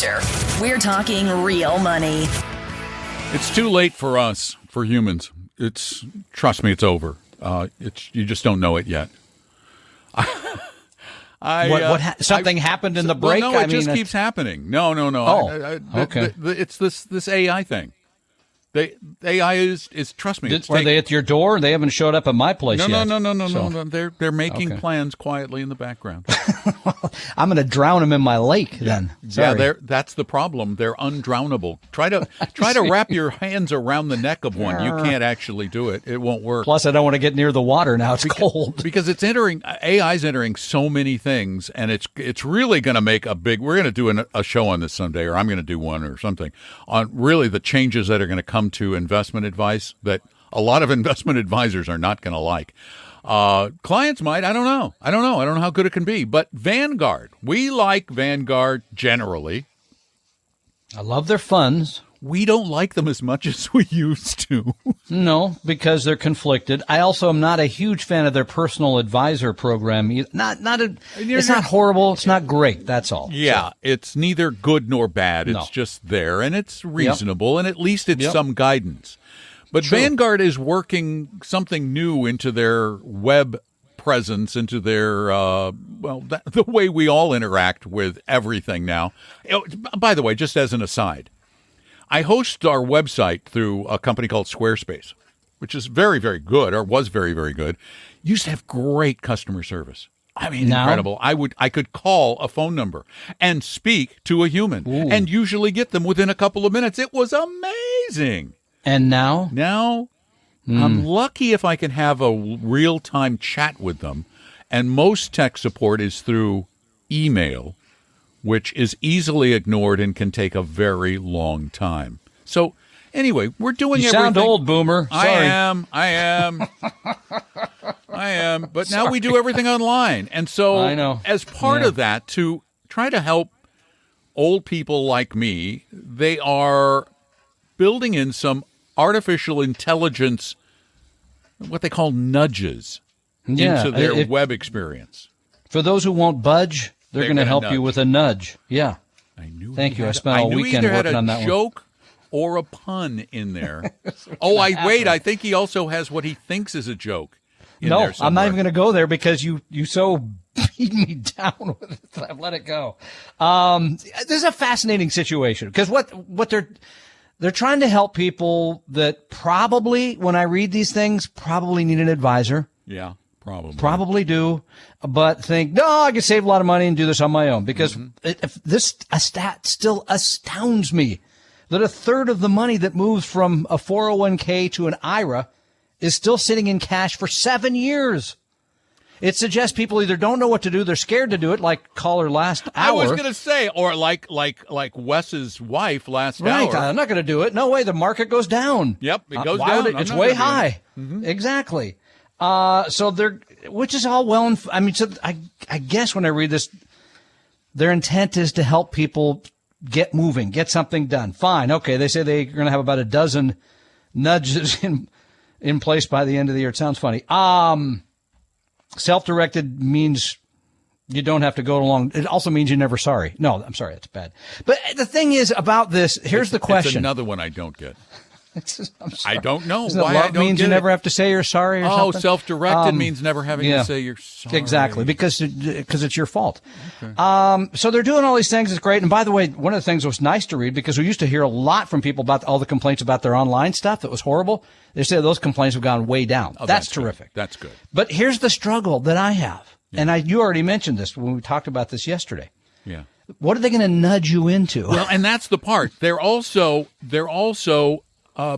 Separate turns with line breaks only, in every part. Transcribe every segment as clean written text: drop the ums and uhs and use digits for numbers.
Chapter. We're talking real money.
It's too late for us, for humans. Trust me, it's over. You just don't know it yet.
Something happened in the break?
Well, no, it just keeps happening. No.
Oh, okay.
It's this AI thing. AI is trust me.
Are they at your door? They haven't showed up at my place yet.
No. They're making plans quietly in the background.
I'm going to drown them in my lake then. Sorry.
Yeah, that's the problem. They're undrownable. Try to wrap your hands around the neck of one. You can't actually do it. It won't work.
Plus, I don't want to get near the water now. It's cold.
Because AI's entering so many things, and it's really going to make we're going to do a show on this someday, or I'm going to do one or something, on really the changes that are going to come to investment advice that a lot of investment advisors are not going to like. Clients might. I don't know. I don't know how good it can be. But Vanguard, we like Vanguard generally.
I love their funds.
We don't like them as much as we used to.
No, because they're conflicted. I also am not a huge fan of their personal advisor program. It's not horrible. It's not great. That's all.
Yeah, it's neither good nor bad. It's just there, and it's reasonable, and at least it's some guidance. But True. Vanguard is working something new into their web presence, into their, the way we all interact with everything now. By the way, just as an aside, I host our website through a company called Squarespace, which is very, very good, or was very, very good. Used to have great customer service. I mean, incredible. I could call a phone number and speak to a human and usually get them within a couple of minutes. It was amazing.
And now?
Now, I'm lucky if I can have a real-time chat with them. And most tech support is through email, which is easily ignored and can take a very long time. So, anyway, we're doing everything.
You sound old, Boomer. Sorry.
I am. But now we do everything online. And so,
I know.
As part of that, to try to help old people like me, they are building in some artificial intelligence, what they call nudges, into their web experience.
For those who won't budge, they're going to help you with a nudge. Yeah. Thank you. I spent all weekend working on that one.
I knew either had a joke or a pun in there. I think he also has what he thinks is a joke in there somewhere.
I'm not even going to go there because you so beat me down with it that I've let it go. This is a fascinating situation because what they're trying to help people that probably, when I read these things, probably need an advisor.
Yeah, probably.
Probably do, but think, no, I can save a lot of money and do this on my own. Because a stat still astounds me that a third of the money that moves from a 401k to an IRA is still sitting in cash for 7 years. It suggests people either don't know what to do, they're scared to do it, like caller last hour.
I was going to say, or like Wes's wife last hour.
Right, I'm not going to do it. No way, the market goes down.
Yep, it goes down.
It's way high. Exactly. Which is all well, I guess when I read this, their intent is to help people get moving, get something done. Fine, okay, they say they're going to have about a dozen nudges in place by the end of the year. It sounds funny. Self-directed means you don't have to go along. It also means you're never sorry. No, I'm sorry. That's bad. But the thing is about this, here's the question.
It's another one I don't get. I don't know
why love I don't means get you never have to say you're sorry or something?
Self-directed means never having to say you're sorry.
Exactly, because it's your fault. Okay. So they're doing all these things. It's great. And by the way, one of the things that was nice to read, because we used to hear a lot from people about all the complaints about their online stuff that was horrible. They say those complaints have gone way down. That's terrific.
Good. That's good.
But here's the struggle that I have. Yeah. And you already mentioned this when we talked about this yesterday.
Yeah.
What are they going to nudge you into?
Well, and that's the part. They're also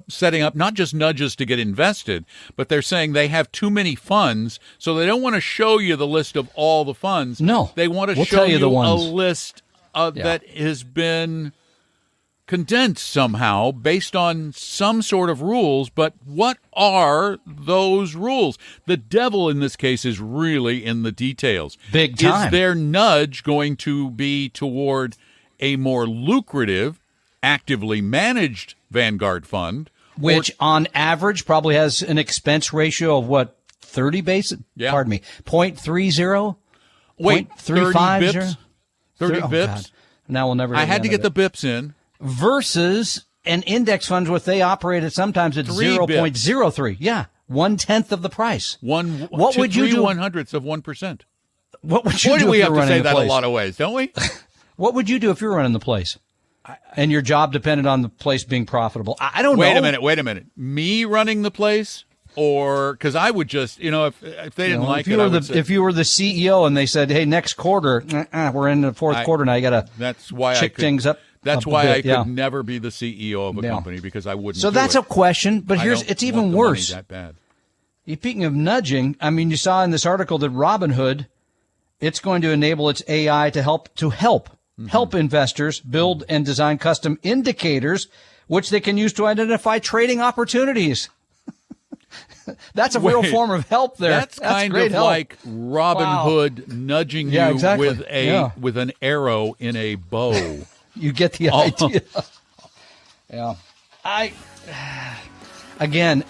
setting up not just nudges to get invested, but they're saying they have too many funds, so they don't want to show you the list of all the funds.
No.
They want to show you a list that has been condensed somehow based on some sort of rules, but what are those rules? The devil in this case is really in the details.
Big time.
Is their nudge going to be toward a more lucrative, actively managed Vanguard fund,
which on average probably has an expense ratio of what, 30 basis? Yeah. Pardon me, 0.30?
Wait, 30 bips? 30 bips?
God. Now we'll never.
I had to get the bips in.
Versus an index fund, what they operate at sometimes at 0.03. Yeah, 1/10 of the price.
What would you do? 1/100ths of 1%.
What would you do?
Boy, we have to say that a lot of ways, don't we?
What would you do if you were running the place? And your job depended on the place being profitable. I don't know.
Wait a minute. Me running the place? Or because I would just, if they didn't like it,
if you were the CEO and they said, "Hey, next quarter, we're in the fourth quarter now, you got to chick things up."
That's why I could never be the CEO of a company, because I wouldn't.
So that's a question, but it's even worse.
That bad.
Speaking of nudging, I mean, you saw in this article that Robinhood, it's going to enable its AI to help investors build and design custom indicators, which they can use to identify trading opportunities. That's a real form of help there.
That's kind of help. Like Robinhood nudging you with an arrow in a bow.
You get the idea. Yeah. Again,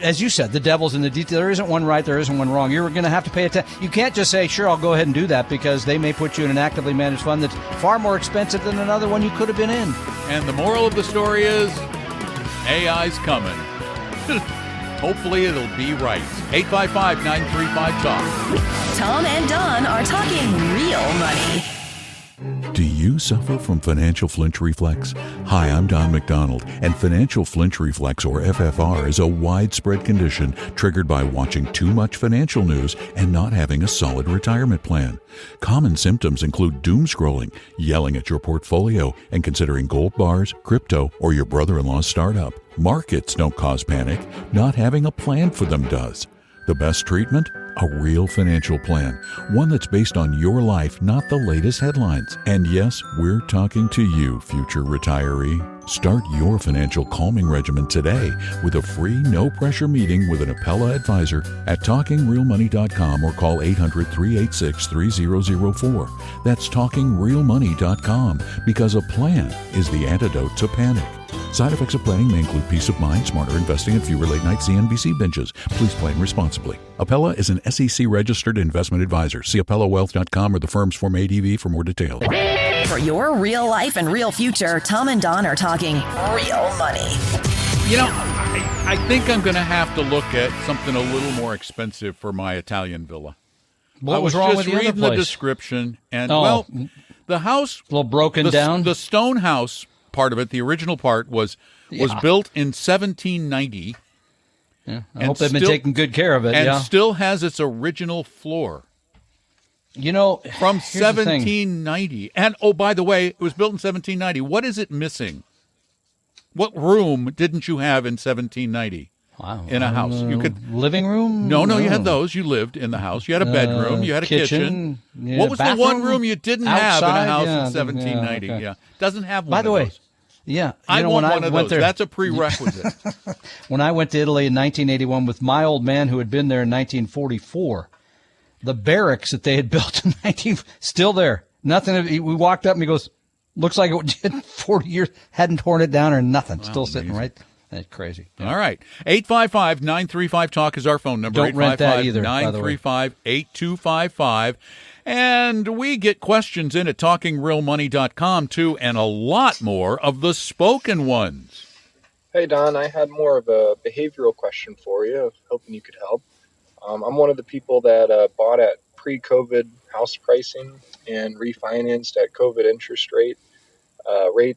as you said, the devil's in the detail. There isn't one right, there isn't one wrong. You're going to have to pay attention. You can't just say, sure, I'll go ahead and do that, because they may put you in an actively managed fund that's far more expensive than another one you could have been in.
And the moral of the story is, AI's coming. Hopefully it'll be right. 855-935-TALK.
Tom and Don are talking real money.
Do you suffer from financial flinch reflex? Hi, I'm Don McDonald, and financial flinch reflex, or FFR, is a widespread condition triggered by watching too much financial news and not having a solid retirement plan. Common symptoms include doom scrolling, yelling at your portfolio, and considering gold bars, crypto, or your brother-in-law's startup. Markets don't cause panic. Not having a plan for them does. The best treatment? A real financial plan. One that's based on your life, not the latest headlines. And yes, we're talking to you, future retiree. Start your financial calming regimen today with a free, no-pressure meeting with an Appella advisor at TalkingRealMoney.com or call 800-386-3004. That's TalkingRealMoney.com, because a plan is the antidote to panic. Side effects of planning may include peace of mind, smarter investing, and fewer late-night CNBC binges. Please plan responsibly. Appella is an SEC-registered investment advisor. See AppellaWealth.com or the firm's Form ADV for more details.
For your real life and real future, Tom and Don are talking real money.
I think I'm going to have to look at something a little more expensive for my Italian villa.
What was wrong with the other place?
I was just reading the description, and, the house...
A little broken down?
The stone house part of it, the original part, was built in 1790.
Yeah, I hope they've been taking good care of it.
And still has its original floor.
From
1790. And, by the way, it was built in 1790. What is it missing? What room didn't you have in 1790?
Wow.
In a house. You could
living room?
No, you had those. You lived in the house. You had a bedroom. You had a kitchen. What was the one room you didn't have in a house in 1790? Yeah. Doesn't have one of those. By the way,
I
want one of those. That's a prerequisite.
When I went to Italy in 1981 with my old man who had been there in 1944, the barracks that they had built in still there. Nothing. We walked up and he goes, looks like it did 40 years, hadn't torn it down or nothing. Wow, still sitting right. That's crazy. Yeah.
All right. 855-935-TALK is our phone number.
Don't rent that either,
855-935-8255. And we get questions in at TalkingRealMoney.com, too, and a lot more of the spoken ones.
Hey, Don, I had more of a behavioral question for you, hoping you could help. I'm one of the people that bought at pre-COVID house pricing and refinanced at COVID interest rates.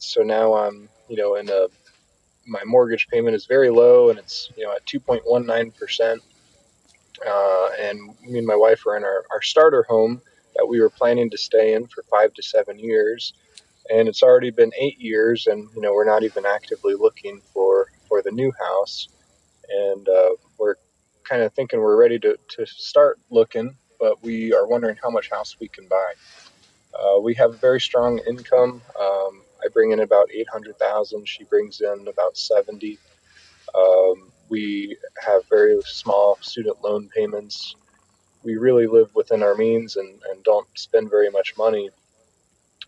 So now I'm, my mortgage payment is very low, and it's, at 2.19%. And me and my wife are in our starter home that we were planning to stay in for 5 to 7 years. And it's already been 8 years, and, we're not even actively looking for the new house. And we're kind of thinking we're ready to start looking, but we are wondering how much house we can buy. We have a very strong income. I bring in about $800,000. She brings in about $70,000. We have very small student loan payments. We really live within our means and don't spend very much money.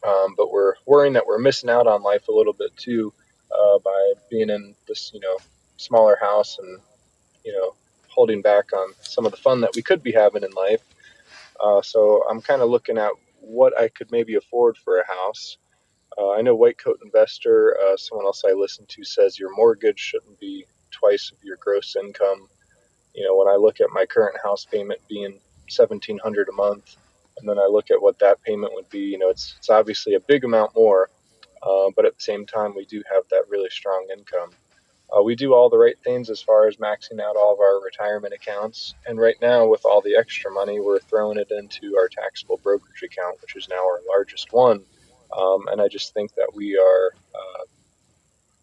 But we're worrying that we're missing out on life a little bit too, by being in this, smaller house and, holding back on some of the fun that we could be having in life. So I'm kind of looking at what I could maybe afford for a house. I know White Coat Investor, someone else I listen to, says your mortgage shouldn't be twice of your gross income. When I look at my current house payment being $1,700 a month, and then I look at what that payment would be, it's obviously a big amount more, but at the same time, we do have that really strong income. We do all the right things as far as maxing out all of our retirement accounts. And right now, with all the extra money, we're throwing it into our taxable brokerage account, which is now our largest one. And I just think that we are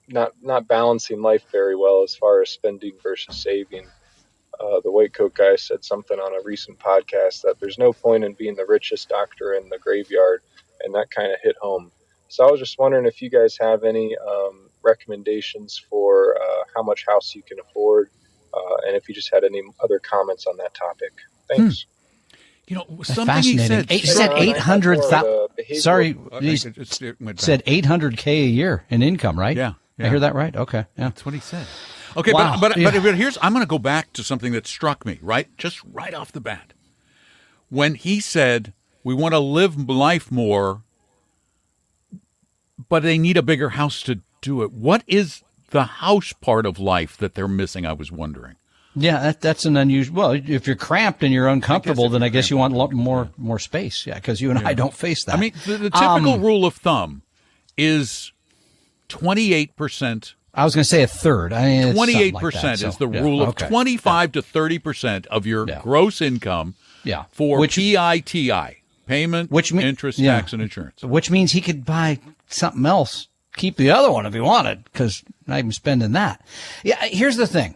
not balancing life very well as far as spending versus saving. The White Coat guy said something on a recent podcast that there's no point in being the richest doctor in the graveyard, and that kind of hit home. So I was just wondering if you guys have any recommendations for how much house you can afford, and if you just had any other comments on that topic. Thanks.
Something he said. He said 800,000. Sorry, he said 800K a year in income, right?
Yeah.
I hear that right? Okay. Yeah.
That's what he said. Okay,
wow.
but here's, I'm going to go back to something that struck me, just right off the bat. When he said, we want to live life more, but they need a bigger house to do it. What is the house part of life that they're missing, I was wondering?
Yeah, that's an unusual. Well, if you're cramped and you're uncomfortable, then I guess you want a lot more space. Yeah, because you and I don't face that.
I mean, the typical rule of thumb is 28%.
I was going to say a third.
28% is the rule of 25 to 30% of your gross income for PITI, payment, interest, tax, and insurance.
Which means he could buy something else, keep the other one if he wanted, because not even spending that. Yeah, here's the thing.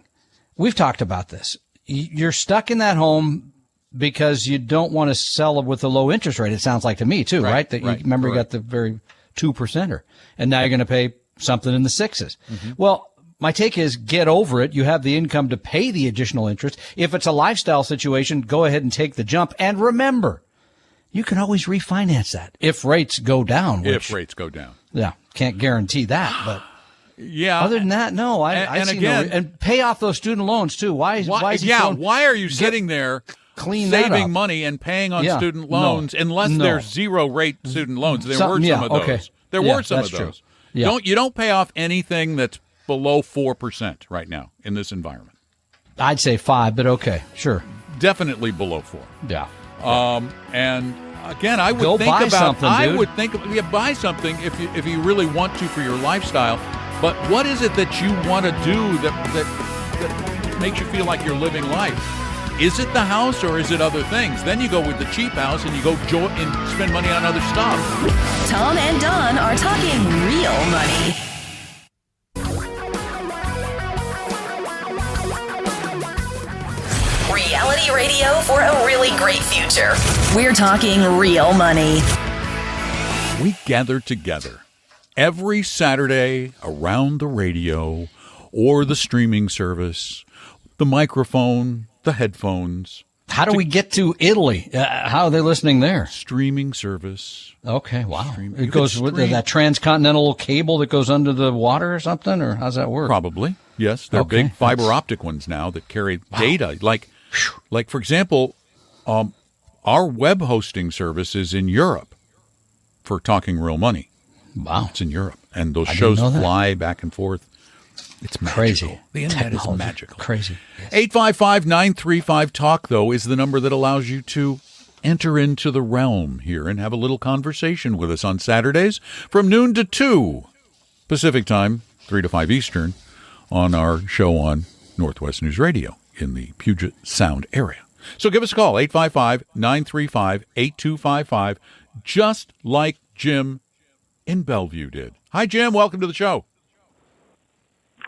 We've talked about this. You're stuck in that home because you don't want to sell it with a low interest rate. It sounds like to me too, right? That you remember you got the very 2%er, and now you're going to pay something in the 6s. Mm-hmm. Well, my take is get over it. You have the income to pay the additional interest. If it's a lifestyle situation, go ahead and take the jump. And remember, you can always refinance that if rates go down. Yeah, can't guarantee that, but other than that, no. I see and pay off those student loans too. Why
are you sitting there saving money and paying on student loans unless there's zero rate student loans? There were some of those. Okay. There were some of those. Yeah. You don't pay off anything that's below 4% right now in this environment.
I'd say 5, but okay, sure.
Definitely below 4.
Yeah.
And again, I would buy something if you really want to for your lifestyle. But what is it that you want to do that makes you feel like you're living life? Is it the house or is it other things? Then you go with the cheap house and you go and spend money on other stuff.
Tom and Don are talking real money. Reality radio for a really great future. We're talking real money.
We gather together every Saturday around the radio or the streaming service, the microphone, the headphones.
How do we get to Italy? How are they listening there?
Streaming service.
Okay, wow. It goes with that transcontinental cable that goes under the water or something, or how's that work?
Probably, yes. They're big fiber optic ones now that carry data. Like for example, our web hosting service is in Europe for Talking Real Money.
Wow.
It's in Europe. And those shows fly back and forth. It's magical.
Crazy.
The internet is magical.
Crazy.
Yes. 855-935-TALK, though, is the number that allows you to enter into the realm here and have a little conversation with us on Saturdays from noon to 2 Pacific Time, 3 to 5 Eastern, on our show on Northwest News Radio in the Puget Sound area. So give us a call, 855-935-8255, just like Jim in Bellevue did. Hi, Jim. Welcome to the show.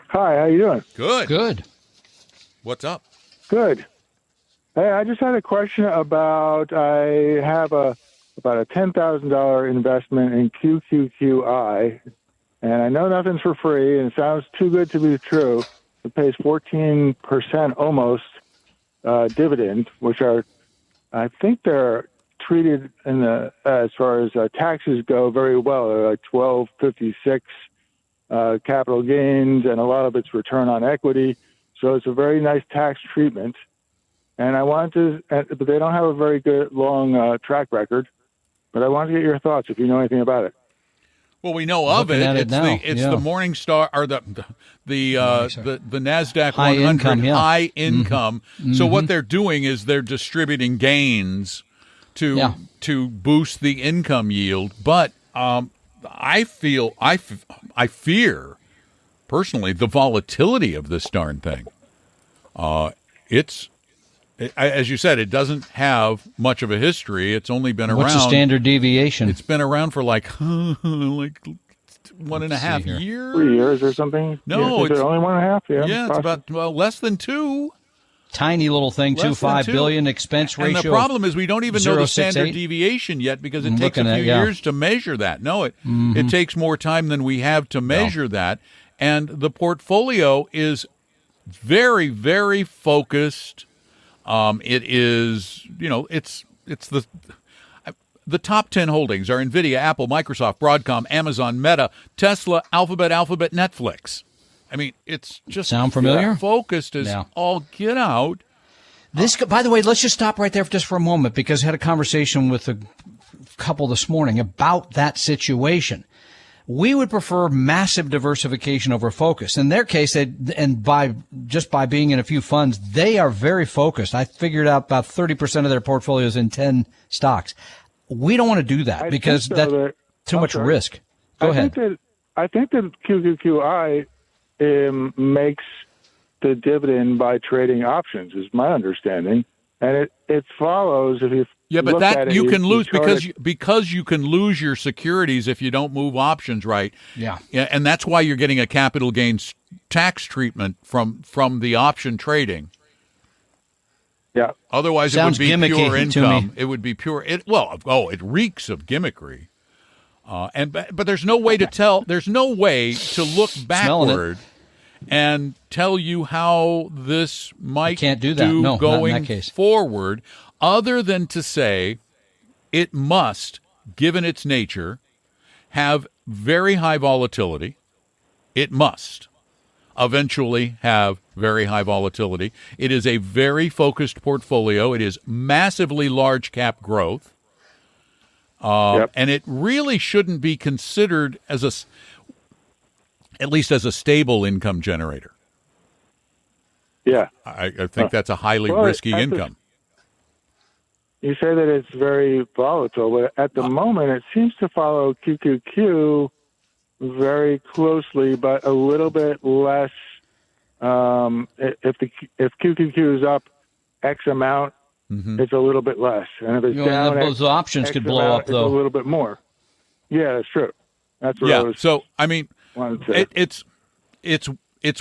Hi, how you doing?
Good. What's up?
Good. Hey, I just had a question about, I have about a $10,000 investment in QQQI, and I know nothing's for free, and it sounds too good to be true. It pays 14% almost dividend, which are, I think they're treated in as far as taxes go very well. They're like 12.56 capital gains, and a lot of it's return on equity. So it's a very nice tax treatment. And I wanted to, but they don't have a very good long track record. But I wanted to get your thoughts if you know anything about it.
Well, we know of it.
It's
the Morningstar or the Nasdaq
high
100
income,
high income. So what they're doing is they're distributing gains to boost the income yield. But I fear personally the volatility of this darn thing. As you said, it doesn't have much of a history. It's only been around.
What's the standard deviation?
It's been around for like 1.5 years.
3 years or something?
No,
it's only 1.5.
Yeah, it's about less than 2.
Tiny little thing, $5 billion expense ratio.
And the problem is we don't even know the standard deviation yet because it takes a few years to measure that. No, it takes more time than we have to measure that. And the portfolio is very, very focused. It is, it's the top 10 holdings are NVIDIA, Apple, Microsoft, Broadcom, Amazon, Meta, Tesla, Alphabet, Netflix. I mean, it's just
sound familiar?
Focused as all get out.
This, by the way, let's just stop right there just for a moment because I had a conversation with a couple this morning about that situation. We would prefer massive diversification over focus. In their case, by being in a few funds, they are very focused. I figured out about 30% of their portfolios in 10 stocks. We don't want to do that because that's too much risk. Go ahead.
I think that QQQI makes the dividend by trading options, is my understanding, and it follows if you.
Yeah, but that you can lose because you can lose your securities if you don't move options right.
Yeah,
and that's why you're getting a capital gains tax treatment from the option trading.
Yeah.
Otherwise,
sounds
it would be pure income.
To me.
It would be pure. It reeks of gimmickry. But there's no way to tell. There's no way to look backward and tell you how this might going forward. Other than to say it must, given its nature, have very high volatility. It must eventually have very high volatility. It is a very focused portfolio. It is massively large cap growth. And it really shouldn't be considered at least as a stable income generator.
Yeah.
I think that's a highly risky income.
You say that it's very volatile, but at the moment it seems to follow QQQ very closely, but a little bit less. If QQQ is up X amount, it's a little bit less, and if it's down,
those options could blow up though.
A little bit more. Yeah, that's true. That's what I was.
So I mean, its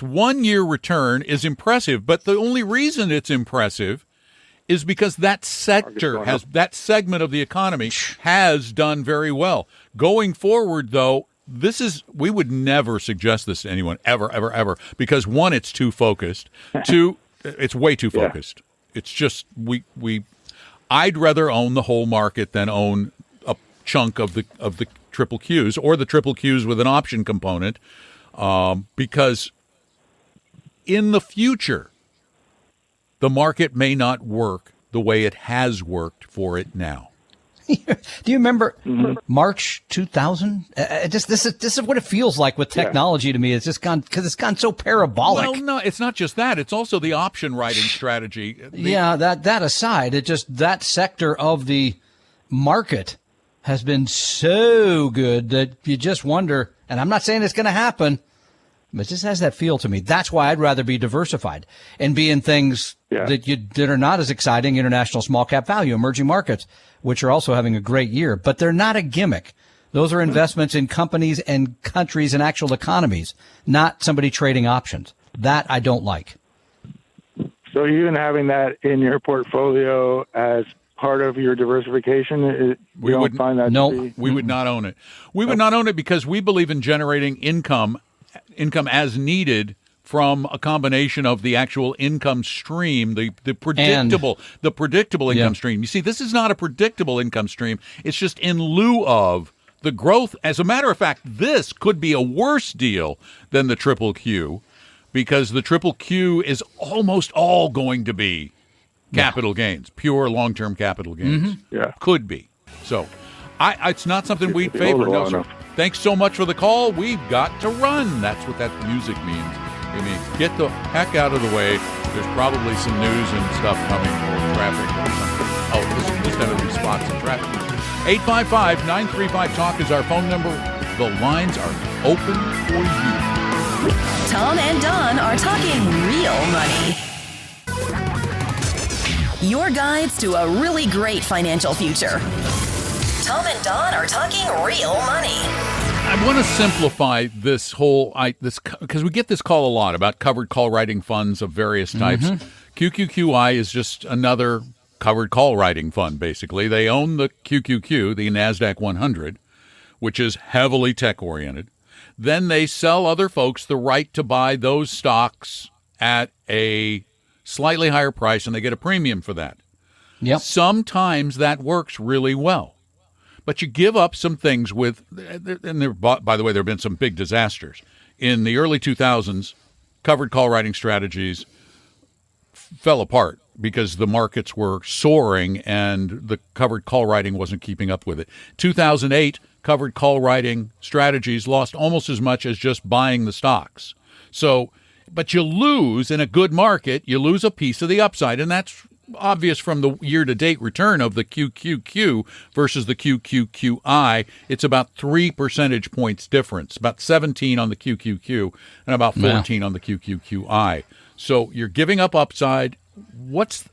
1 year return is impressive, but the only reason it's impressive is because that segment of the economy has done very well. Going forward, though, we would never suggest this to anyone ever, because one, it's too focused. Two, it's way too focused. It's just I'd rather own the whole market than own a chunk of the triple Qs or the triple Qs with an option component, because in the future, the market may not work the way it has worked for it now.
Do you remember March 2000? This is what it feels like with technology to me. It's just gone because it's gone so parabolic.
Well, no, it's not just that. It's also the option writing strategy.
That aside, that sector of the market has been so good that you just wonder. And I'm not saying it's going to happen, but it just has that feel to me. That's why I'd rather be diversified and be in things that are not as exciting, international small cap value, emerging markets, which are also having a great year. But they're not a gimmick. Those are investments in companies and countries and actual economies, not somebody trading options. That I don't like.
So even having that in your portfolio as part of your diversification, we would find that.
No, we would not own it. We would not own it because we believe in generating income as needed from a combination of the actual income stream, the predictable income stream. You see, this is not a predictable income stream. It's just in lieu of the growth. As a matter of fact, this could be a worse deal than the triple Q, because the triple Q is almost all going to be capital gains, pure long-term capital gains.
Yeah.
Could be. So It's not something we'd favor. No, sir. Thanks so much for the call. We've got to run. That's what that music means. It means get the heck out of the way. There's probably some news and stuff coming, or traffic or something. Oh, this kind of these spots in traffic. 855-935-TALK is our phone number. The lines are open for you.
Tom and Don are talking real money. Your guides to a really great financial future. Tom and Don are talking real money.
I want to simplify this whole because we get this call a lot about covered call writing funds of various types. QQQI is just another covered call writing fund, basically. They own the QQQ, the NASDAQ 100, which is heavily tech-oriented. Then they sell other folks the right to buy those stocks at a slightly higher price, and they get a premium for that.
Yep.
Sometimes that works really well. But you give up some things with, and by the way, there have been some big disasters. In the early 2000s, covered call writing strategies fell apart because the markets were soaring and the covered call writing wasn't keeping up with it. 2008, covered call writing strategies lost almost as much as just buying the stocks. So, but you lose in a good market, you lose a piece of the upside, and that's obvious from the year-to-date return of the QQQ versus the QQQI. It's about 3 percentage points difference, about 17 on the QQQ and about 14 on the QQQI. So you're giving up upside. What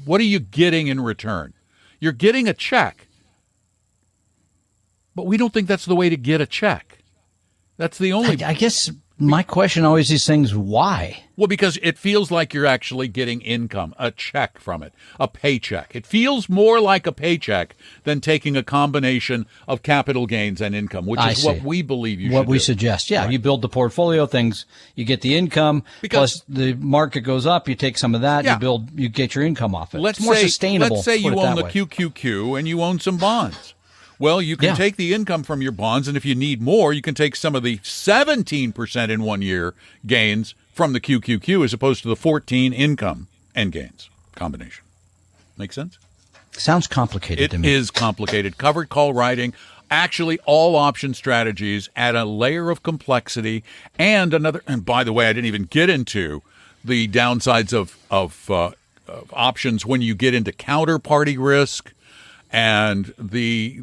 are you getting in return? You're getting a check, but we don't think that's the way to get a check. That's the only...
I guess my question always these things, why?
Well, because it feels like you're actually getting income, a check from it, a paycheck. It feels more like a paycheck than taking a combination of capital gains and income, which is what we believe you should do.
What we suggest, yeah. Right. You build the portfolio things, you get the income, plus the market goes up, you take some of that, you get your income off it.
It's
more sustainable.
Let's say you own the QQQ and you own some bonds. Well, you can take the income from your bonds, and if you need more, you can take some of the 17% in 1 year gains from the QQQ as opposed to the 14 income and gains combination. Make sense?
Sounds complicated to me.
It is complicated. Covered call writing, actually all option strategies add a layer of complexity and another. And by the way, I didn't even get into the downsides of options when you get into counterparty risk. And the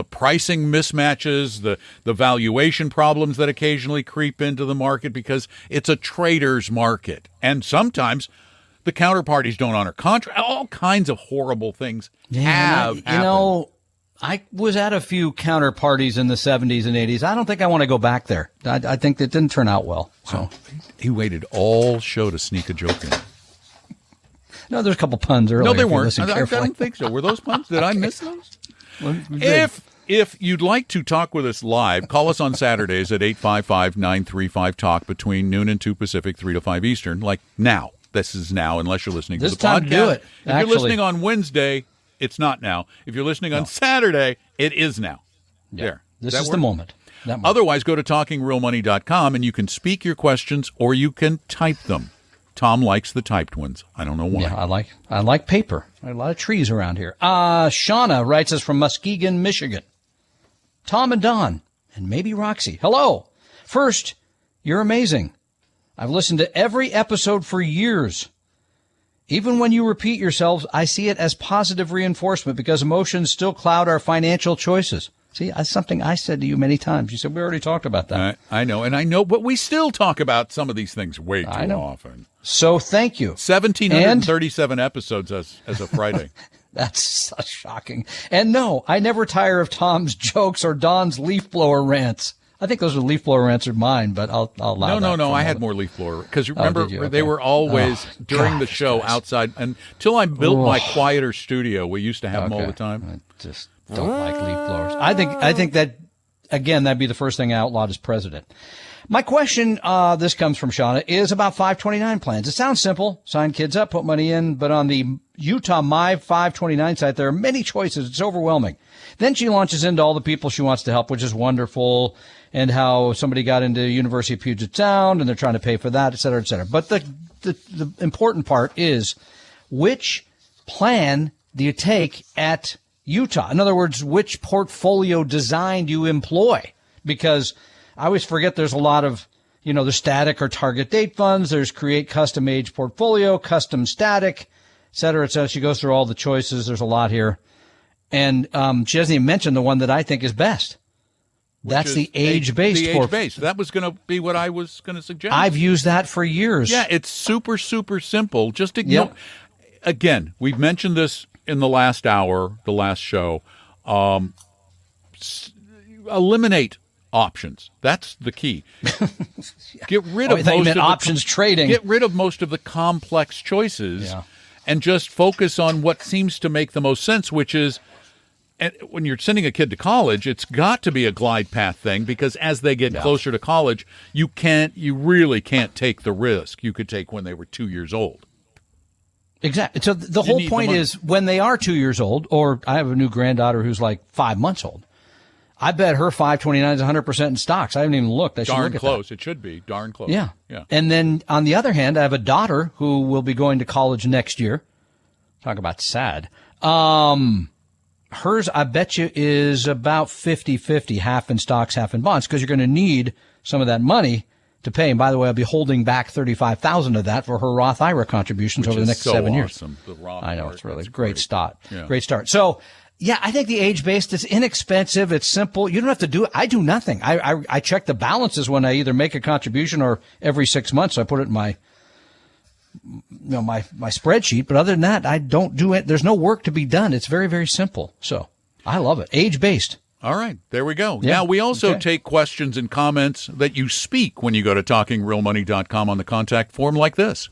pricing mismatches, the valuation problems that occasionally creep into the market because it's a trader's market. And sometimes the counterparties don't honor contract. All kinds of horrible things have happened.
You know, I was at a few counterparties in the 70s and 80s. I don't think I want to go back there. I think it didn't turn out well. So
he waited all show to sneak a joke in.
No, there's a couple puns earlier.
No, they weren't. I don't think so. Were those puns? Did I miss those? If you'd like to talk with us live, call us on Saturdays at 855-935-TALK between noon and 2 Pacific, 3 to 5 Eastern, like now. This is now, unless you're listening to the podcast.
Time to do it.
If you're listening on Wednesday, it's not now. If you're listening on Saturday, it is now.
Yeah.
There.
This is the moment.
Otherwise, go to talkingrealmoney.com and you can speak your questions or you can type them. Tom likes the typed ones. I don't know why.
Yeah, I like paper. There are a lot of trees around here. Shauna writes us from Muskegon, Michigan. Tom and Don, and maybe Roxy. Hello. First, you're amazing. I've listened to every episode for years. Even when you repeat yourselves, I see it as positive reinforcement because emotions still cloud our financial choices. See, that's something I said to you many times. You said, we already talked about that.
I know, but we still talk about some of these things way too often.
So thank you.
1,737 episodes as of Friday.
That's shocking. And no, I never tire of Tom's jokes or Don's leaf blower rants. I think those are leaf blower rants are mine, but I'll allow that.
No. I had more leaf blower. Because remember, they were always during the show outside. Until I built my quieter studio, we used to have them all the time.
I just don't like leaf blowers. I think that, again, that'd be the first thing I outlawed as president. My question, this comes from Shauna, is about 529 plans. It sounds simple. Sign kids up, put money in. But on the Utah My 529 site, there are many choices. It's overwhelming. Then she launches into all the people she wants to help, which is wonderful, and how somebody got into University of Puget Sound, and they're trying to pay for that, et cetera, et cetera. But the important part is, which plan do you take at Utah. In other words, which portfolio design do you employ? Because I always forget there's a lot of, there's static or target date funds. There's create custom age portfolio, custom static, et cetera, et cetera. She goes through all the choices. There's a lot here. And she doesn't even mention the one that I think is best. That's the age-based.
Age-based. That was going to be what I was going to suggest.
I've used that for years.
Yeah, it's super, super simple. Just ignore. Yep. Again, we've mentioned this in the last hour, the last show. Eliminate options. That's the key. Get rid of most of
options trading.
Get rid of most of the complex choices, and just focus on what seems to make the most sense, which is, and when you're sending a kid to college, it's got to be a glide path thing, because as they get closer to college, you really can't take the risk you could take when they were 2 years old.
Exactly. So the whole point is, when they are 2 years old, or I have a new granddaughter who's like 5 months old, I bet her 529 is 100% in stocks. I haven't even looked. I should
darn
look at
close.
That.
It should be darn close.
Yeah. And then on the other hand, I have a daughter who will be going to college next year. Talk about sad. Hers, I bet you, is about 50-50, half in stocks, half in bonds, because you're going to need some of that money to pay. And by the way, I'll be holding back $35,000 of that for her Roth IRA contributions over the next 7 years.
Awesome. The Roth
I know,
part,
it's really
great
start.
Yeah.
Great start. So, yeah, I think the age-based is inexpensive. It's simple. You don't have to do it. I do nothing. I check the balances when I either make a contribution or every 6 months I put it in my spreadsheet. But other than that, I don't do it. There's no work to be done. It's very, very simple. So I love it. Age-based.
All right. There we go.
Yeah.
Now, we also take questions and comments that you speak when you go to talkingrealmoney.com on the contact form like this.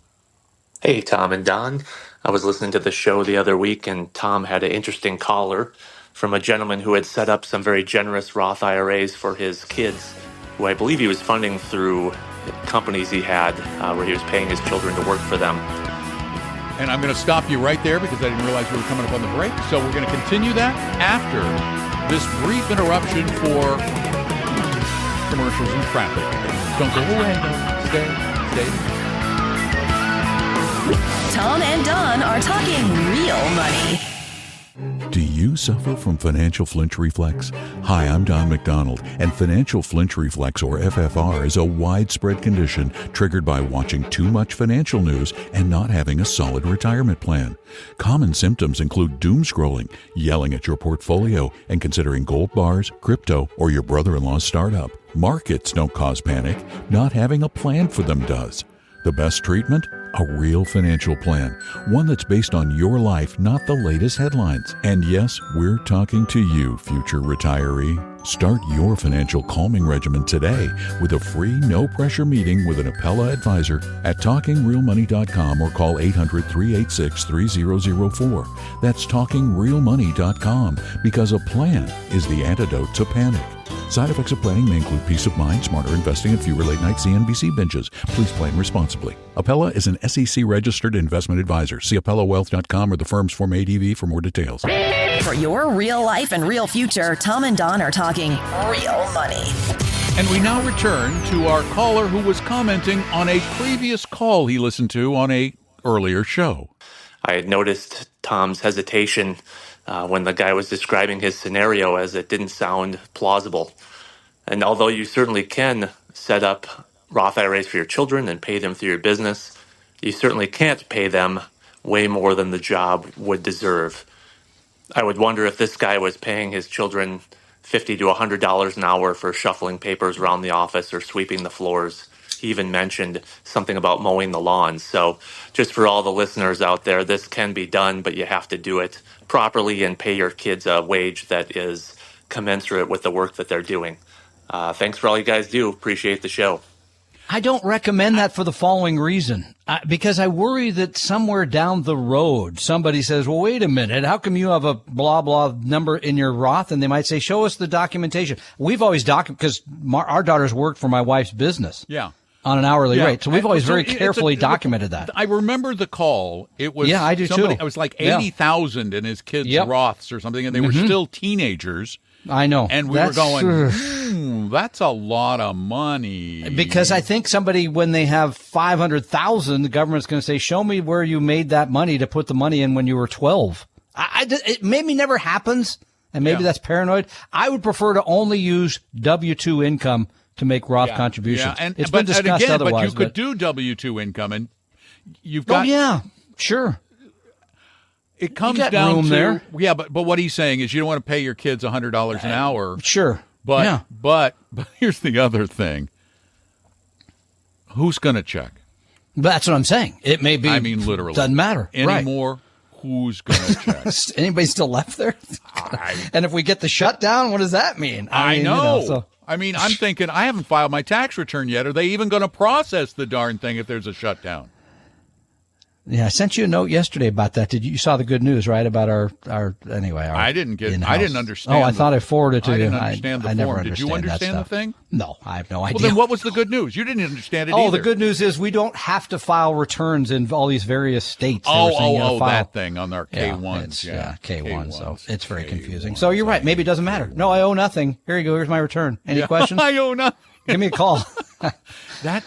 Hey, Tom and Don. I was listening to the show the other week, and Tom had an interesting caller from a gentleman who had set up some very generous Roth IRAs for his kids, who I believe he was funding through companies he had where he was paying his children to work for them.
And I'm going to stop you right there because I didn't realize we were coming up on the break. So we're going to continue that after this brief interruption for commercials and traffic. Don't go away, though. Stay.
Tom and Don are talking real money.
Do you suffer from financial flinch reflex? Hi, I'm Don McDonald, and financial flinch reflex, or FFR, is a widespread condition triggered by watching too much financial news and not having a solid retirement plan. Common symptoms include doom scrolling, yelling at your portfolio, and considering gold bars, crypto, or your brother-in-law's startup. Markets don't cause panic. Not having a plan for them does. The best treatment? A real financial plan. One that's based on your life, not the latest headlines. And yes, we're talking to you, future retiree. Start your financial calming regimen today with a free, no-pressure meeting with an Appella advisor at TalkingRealMoney.com or call 800-386-3004. That's TalkingRealMoney.com, because a plan is the antidote to panic. Side effects of planning may include peace of mind, smarter investing, and fewer late-night CNBC binges. Please plan responsibly. Appella is an SEC-registered investment advisor. See AppellaWealth.com or the firm's Form ADV for more details.
For your real life and real future, Tom and Don are talking real money.
And we now return to our caller who was commenting on a previous call he listened to on a earlier show.
I had noticed Tom's hesitation when the guy was describing his scenario, as it didn't sound plausible. And although you certainly can set up Roth IRAs for your children and pay them through your business, you certainly can't pay them way more than the job would deserve. I would wonder if this guy was paying his children $50 to $100 an hour for shuffling papers around the office or sweeping the floors. He even mentioned something about mowing the lawns. So just for all the listeners out there, this can be done, but you have to do it properly and pay your kids a wage that is commensurate with the work that they're doing. Thanks for all you guys do. Appreciate the show.
I don't recommend that for the following reason, because I worry that somewhere down the road, somebody says, well, wait a minute, how come you have a blah, blah number in your Roth? And they might say, show us the documentation. We've always because our daughters work for my wife's business.
Yeah.
On an hourly rate. So we've always very carefully documented that.
I remember the call. It was
I do too.
It was like 80,000 in his kids' Roths or something, and they were still teenagers.
I know.
And we were going, that's a lot of money.
Because I think somebody, when they have 500,000, the government's going to say, show me where you made that money to put the money in when you were 12. It maybe never happens, and maybe that's paranoid. I would prefer to only use W-2 income to make Roth contributions.
Yeah.
It's been discussed otherwise.
But you could do W-2 income, and you've got...
Oh, yeah, sure.
It comes down
room
to...
there.
Yeah, but what he's saying is you don't want to pay your kids $100 an hour.
Sure.
But here's the other thing. Who's going to check?
That's what I'm saying. It may be... I
mean, literally.
Doesn't matter.
Anymore. Who's going to check?
Anybody still left there? And if we get the shutdown, what does that mean?
I know. I mean, I'm thinking, I haven't filed my tax return yet. Are they even going to process the darn thing if there's a shutdown?
Yeah, I sent you a note yesterday about that. You saw the good news, right? About our
I didn't understand.
Oh, I thought I forwarded it to you.
I didn't understand the form. Did you understand the thing?
No, I have no idea.
Well, then what was the good news? You didn't understand it either.
Oh, the good news is we don't have to file returns in all these various states.
That thing on our K1s.
Yeah, K1. So it's very confusing. So you're right. Maybe it doesn't matter. No, I owe nothing. Here you go. Here's my return. Any questions?
I owe nothing.
Give me a call. That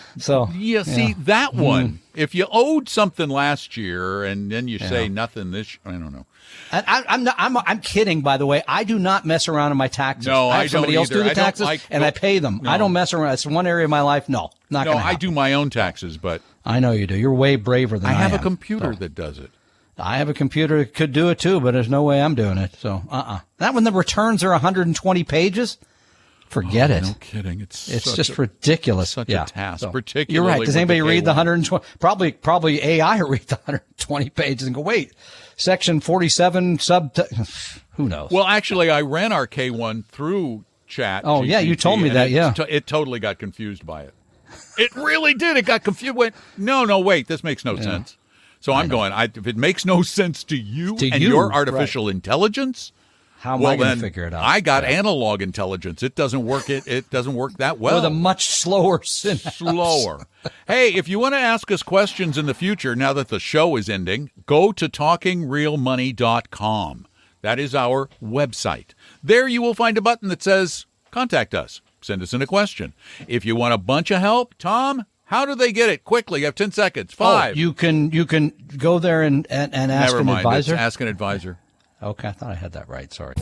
one. If you owed something last year and then you say nothing this, I don't know. I'm kidding, by the way. I do not mess around on my taxes.
No,
I have somebody else do the taxes, and I pay them. No. I don't mess around. It's one area of my life. No, not going to happen.
I do my own taxes, but
I know you do. You're way braver than I am.
I have a computer that does it.
I have a computer that could do it too, but there's no way I'm doing it. So, That when the returns are 120 pages. Forget it.
No kidding. It's
just ridiculous.
Such a task.
So,
particularly.
You're right. Does anybody read the 120? Probably AI read the 120 pages and go, wait, section 47 who knows?
Well, actually, I ran our K1 through chat.
Oh, yeah, you told me that.
It totally got confused by it. It really did. It got confused. Went, no, wait, this makes no sense. So I'm going, if it makes no sense to you and your artificial intelligence.
How am I going to figure it out?
I got analog intelligence. It doesn't work. It doesn't work that well.
With a much slower synapse.
Hey, if you want to ask us questions in the future, now that the show is ending, go to talkingrealmoney.com. That is our website. There you will find a button that says Contact Us. Send us in a question. If you want a bunch of help, Tom, how do they get it? Quickly, you have 10 seconds. 5.
You can go there and ask an advisor.
It's ask an advisor.
Okay, I thought I had that right. Sorry.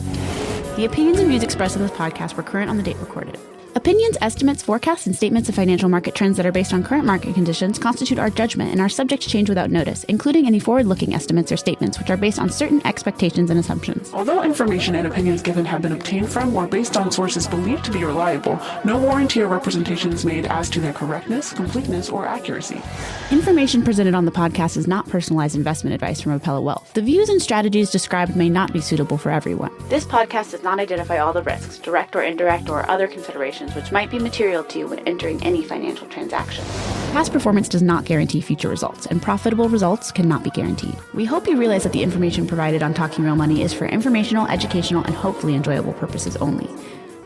The opinions and views expressed in this podcast were current on the date recorded. Opinions, estimates, forecasts, and statements of financial market trends that are based on current market conditions constitute our judgment and are subject to change without notice, including any forward-looking estimates or statements which are based on certain expectations and assumptions.
Although information and opinions given have been obtained from or based on sources believed to be reliable, no warranty or representation is made as to their correctness, completeness, or accuracy.
Information presented on the podcast is not personalized investment advice from Appella Wealth. The views and strategies described may not be suitable for everyone. This podcast does not identify all the risks, direct or indirect, or other considerations which might be material to you when entering any financial transaction. Past performance does not guarantee future results, and profitable results cannot be guaranteed. We hope you realize that the information provided on Talking Real Money is for informational, educational, and hopefully enjoyable purposes only.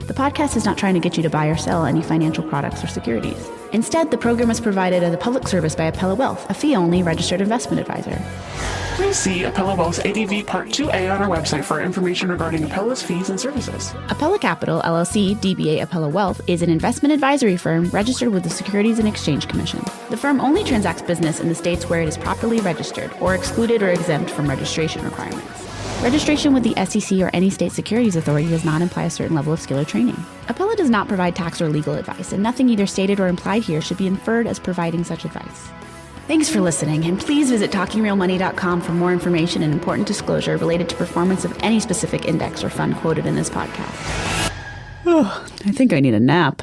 The podcast is not trying to get you to buy or sell any financial products or securities. Instead, the program is provided as a public service by Appella Wealth, a fee-only registered investment advisor.
Please see Appella Wealth's ADV Part 2A on our website for information regarding Appella's fees and services.
Appella Capital, LLC, DBA Appella Wealth, is an investment advisory firm registered with the Securities and Exchange Commission. The firm only transacts business in the states where it is properly registered or excluded or exempt from registration requirements. Registration with the SEC or any state securities authority does not imply a certain level of skill or training. Appella does not provide tax or legal advice, and nothing either stated or implied here should be inferred as providing such advice. Thanks for listening, and please visit TalkingRealMoney.com for more information and important disclosure related to performance of any specific index or fund quoted in this podcast. I think I need a nap.